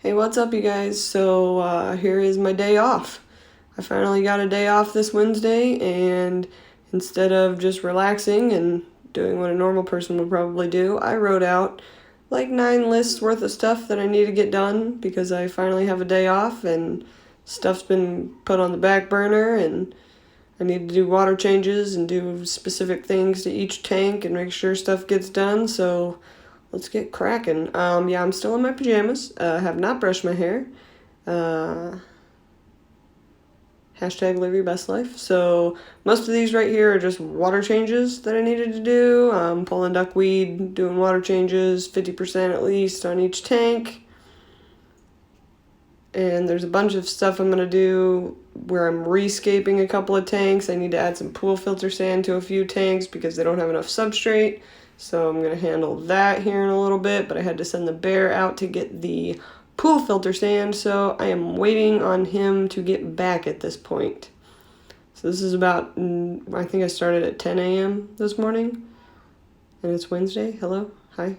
Hey, what's up, you guys? So, here is my day off. I finally got a day off this Wednesday, and instead of just relaxing and doing what a normal person would probably do, I wrote out like 9 lists worth of stuff that I need to get done because I finally have a day off and stuff's been put on the back burner, and I need to do water changes and do specific things to each tank and make sure stuff gets done. So, let's get cracking. Yeah, I'm still in my pajamas. Have not brushed my hair. Uh, hashtag live your best life. So most of these right here are just water changes that I needed to do. Pulling duckweed, doing water changes, 50% at least on each tank. And there's a bunch of stuff I'm going to do where I'm rescaping a couple of tanks. I need to add some pool filter sand to a few tanks because they don't have enough substrate. So I'm going to handle that here in a little bit, but I had to send the bear out to get the pool filter sand, so I am waiting on him to get back at this point. So this is about, I think I started at 10 a.m. this morning, and it's Wednesday. Hello? Hi.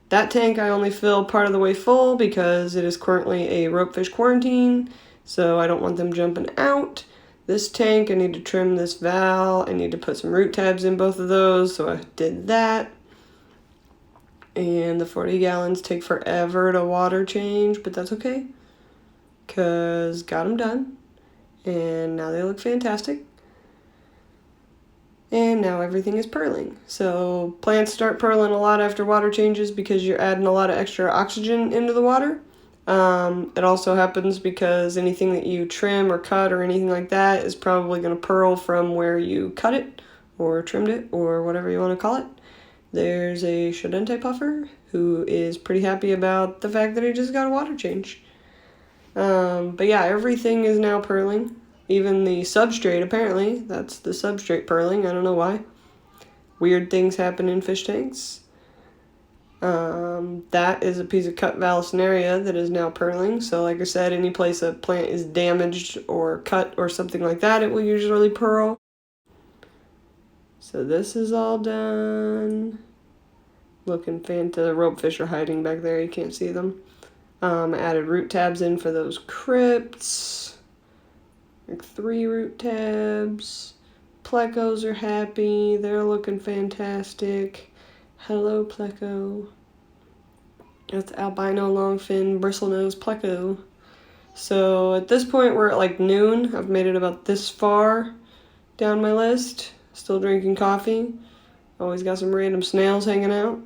That tank I only fill part of the way full because it is currently a ropefish quarantine, so I don't want them jumping out. This tank, I need to trim this valve. I need to put some root tabs in both of those, so I did that. And the 40 gallons take forever to water change, but that's okay, because got them done, and now they look fantastic. And now everything is purling. So plants start purling a lot after water changes because you're adding a lot of extra oxygen into the water. It also happens because anything that you trim or cut or anything like that is probably going to purl from where you cut it or trimmed it or whatever you want to call it. There's a Shodente puffer who is pretty happy about the fact that he just got a water change. But yeah, everything is now purling. Even the substrate, apparently. That's the substrate purling. I don't know why. Weird things happen in fish tanks. That is a piece of cut Vallisneria that is now purling. So like I said, any place a plant is damaged or cut or something like that, it will usually purl. So this is all done. Looking fantastic. The ropefish are hiding back there. You can't see them. Added root tabs in for those crypts. Like 3 root tabs. Plecos are happy. They're looking fantastic. Hello, pleco. That's albino longfin bristlenose pleco. So at this point we're at like noon. I've made it about this far down my list. Still drinking coffee. Always got some random snails hanging out.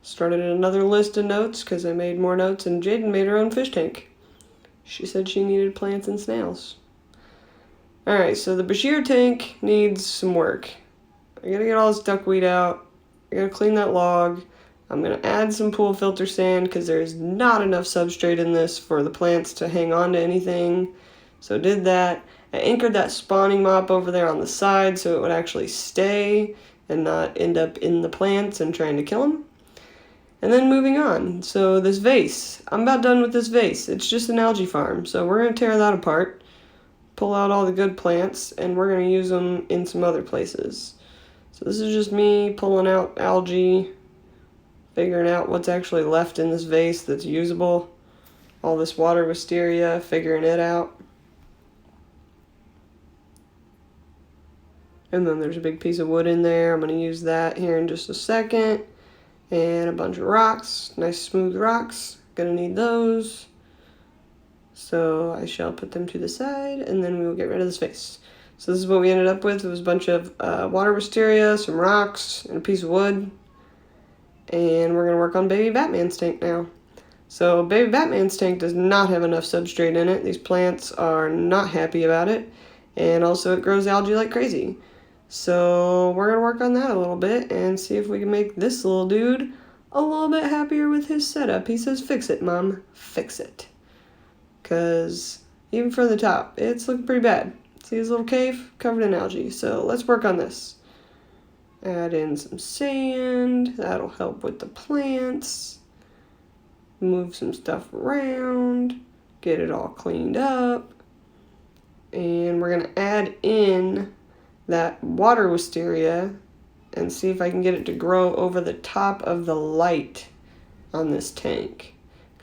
Started another list of notes because I made more notes, and Jaden made her own fish tank. She said she needed plants and snails. Alright, so the Bashir tank needs some work. I gotta get all this duckweed out. I gotta clean that log. I'm gonna add some pool filter sand because there's not enough substrate in this for the plants to hang on to anything. So did that. I anchored that spawning mop over there on the side so it would actually stay and not end up in the plants and trying to kill them. And then moving on. So this vase. I'm about done with this vase. It's just an algae farm. So we're going to tear that apart. Pull out all the good plants, and we're going to use them in some other places. So this is just me pulling out algae, figuring out what's actually left in this vase that's usable. All this water wisteria, figuring it out. And then there's a big piece of wood in there. I'm going to use that here in just a second. And a bunch of rocks, nice smooth rocks. Going to need those. So I shall put them to the side, and then we will get rid of this vase. So this is what we ended up with. It was a bunch of water wisteria, some rocks, and a piece of wood. And we're going to work on Baby Batman's tank now. So Baby Batman's tank does not have enough substrate in it. These plants are not happy about it. And also it grows algae like crazy. So we're going to work on that a little bit and see if we can make this little dude a little bit happier with his setup. He says, "Fix it, Mom. Fix it." Because even from the top, it's looking pretty bad. See his little cave? Covered in algae. So let's work on this. Add in some sand. That'll help with the plants. Move some stuff around. Get it all cleaned up. And we're going to add in that water wisteria and see if I can get it to grow over the top of the light on this tank.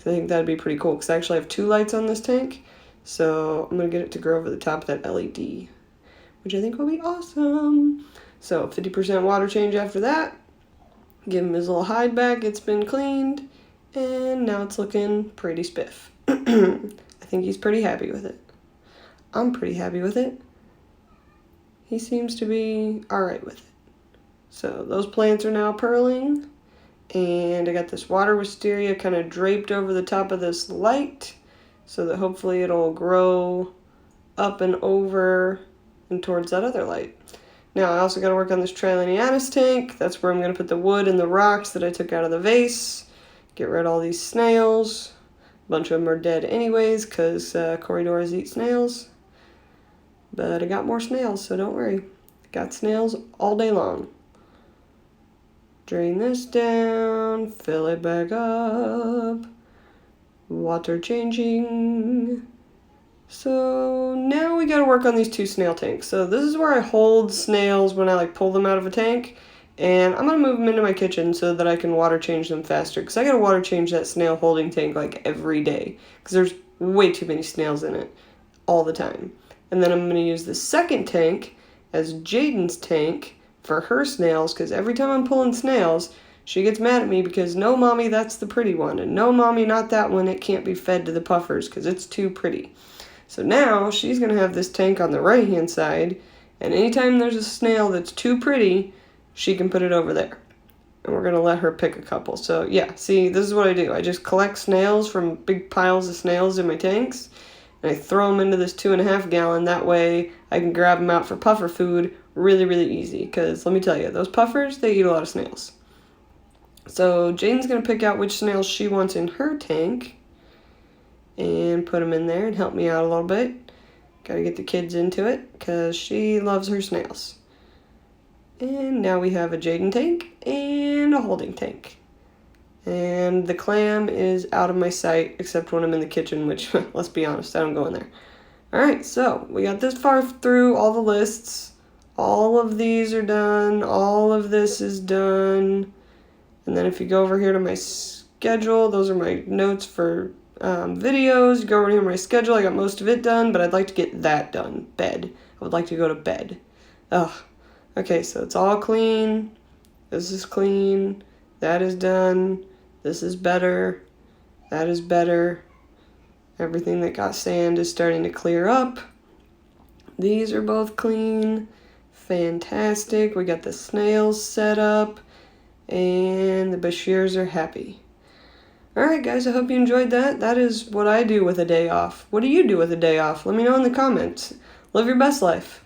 I think that'd be pretty cool, because I actually have 2 lights on this tank. So I'm going to get it to grow over the top of that LED, which I think will be awesome. So 50% water change after that. Give him his little hide back. It's been cleaned. And now it's looking pretty spiff. I think he's pretty happy with it. I'm pretty happy with it. He seems to be alright with it. So those plants are now pearling. And I got this water wisteria kind of draped over the top of this light, so that hopefully it'll grow up and over and towards that other light. Now I also got to work on this Trillianus tank. That's where I'm going to put the wood and the rocks that I took out of the vase. Get rid of all these snails. A bunch of them are dead anyways, because corridors eat snails. But I got more snails, so don't worry. Got snails all day long. Drain this down, fill it back up. Water changing. So now we gotta work on these 2 snail tanks. So this is where I hold snails when I pull them out of a tank. And I'm gonna move them into my kitchen so that I can water change them faster. Because I gotta water change that snail holding tank every day. Because there's way too many snails in it all the time. And then I'm gonna use the second tank as Jaden's tank for her snails, because every time I'm pulling snails, she gets mad at me because, no, mommy, that's the pretty one, and no, mommy, not that one, it can't be fed to the puffers because it's too pretty. So now she's going to have this tank on the right hand side, and anytime there's a snail that's too pretty, she can put it over there. And we're going to let her pick a couple. So yeah, see, this is what I do. I just collect snails from big piles of snails in my tanks, and I throw them into this 2.5 gallon. That way I can grab them out for puffer food really, really easy. Because let me tell you, those puffers, they eat a lot of snails. So Jane's going to pick out which snails she wants in her tank and put them in there and help me out a little bit. Got to get the kids into it because she loves her snails. And now we have a Jaden tank and a holding tank. And the clam is out of my sight except when I'm in the kitchen, which, let's be honest, I don't go in there. Alright, so we got this far through all the lists. All of these are done. All of this is done. And then if you go over here to my schedule, those are my notes for videos. You go over here to my schedule. I got most of it done, but I'd like to get that done. Bed. I would like to go to bed. Ugh. Okay, so it's all clean. This is clean. That is done. This is better. That is better. Everything that got sand is starting to clear up. These are both clean. Fantastic. We got the snails set up. And the Bashirs are happy. Alright guys, I hope you enjoyed that. That is what I do with a day off. What do you do with a day off? Let me know in the comments. Live your best life.